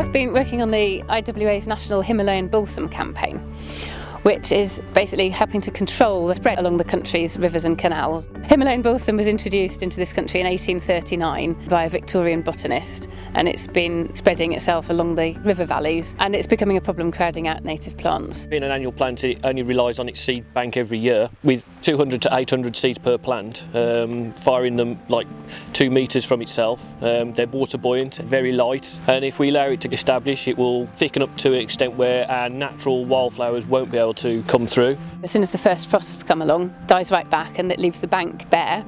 I've been working on the IWA's national Himalayan Balsam campaign, which is basically helping to control the spread along the country's rivers and canals. Himalayan balsam was introduced into this country in 1839 by a Victorian botanist, and it's been spreading itself along the river valleys, and it's becoming a problem crowding out native plants. Being an annual plant, it only relies on its seed bank every year, with 200 to 800 seeds per plant, firing them like 2 metres from itself. They're water buoyant, very light, and if we allow it to establish, it will thicken up to an extent where our natural wildflowers won't be able to come through. As soon as the first frosts come along, it dies right back and it leaves the bank bare,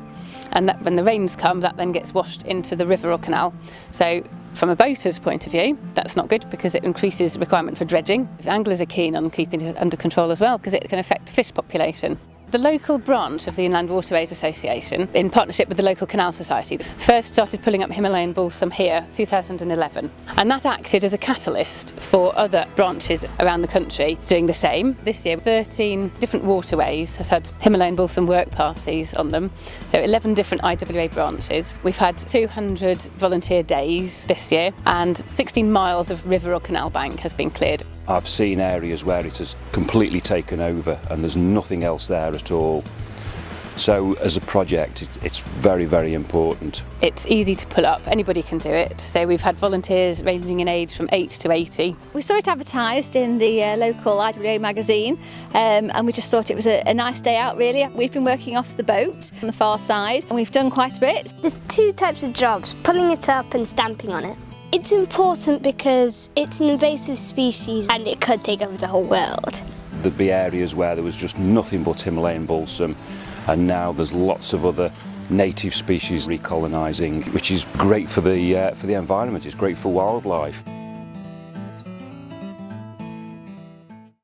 and that when the rains come, that then gets washed into the river or canal. So from a boater's point of view, that's not good because it increases requirement for dredging. Anglers are keen on keeping it under control as well because it can affect fish population. The local branch of the Inland Waterways Association, in partnership with the local Canal Society, first started pulling up Himalayan balsam here in 2011, and that acted as a catalyst for other branches around the country doing the same. This year 13 different waterways has had Himalayan balsam work parties on them, so 11 different IWA branches. We've had 200 volunteer days this year, and 16 miles of river or canal bank has been cleared. I've seen areas where it has completely taken over and there's nothing else there at all. So as a project, it's very, very important. It's easy to pull up, anybody can do it. So we've had volunteers ranging in age from 8 to 80. We saw it advertised in the local IWA magazine, and we just thought it was a nice day out really. We've been working off the boat on the far side and we've done quite a bit. There's 2 types of jobs, pulling it up and stamping on it. It's important because it's an invasive species and it could take over the whole world. There'd be areas where there was just nothing but Himalayan balsam, and now there's lots of other native species recolonising, which is great for the environment, it's great for wildlife.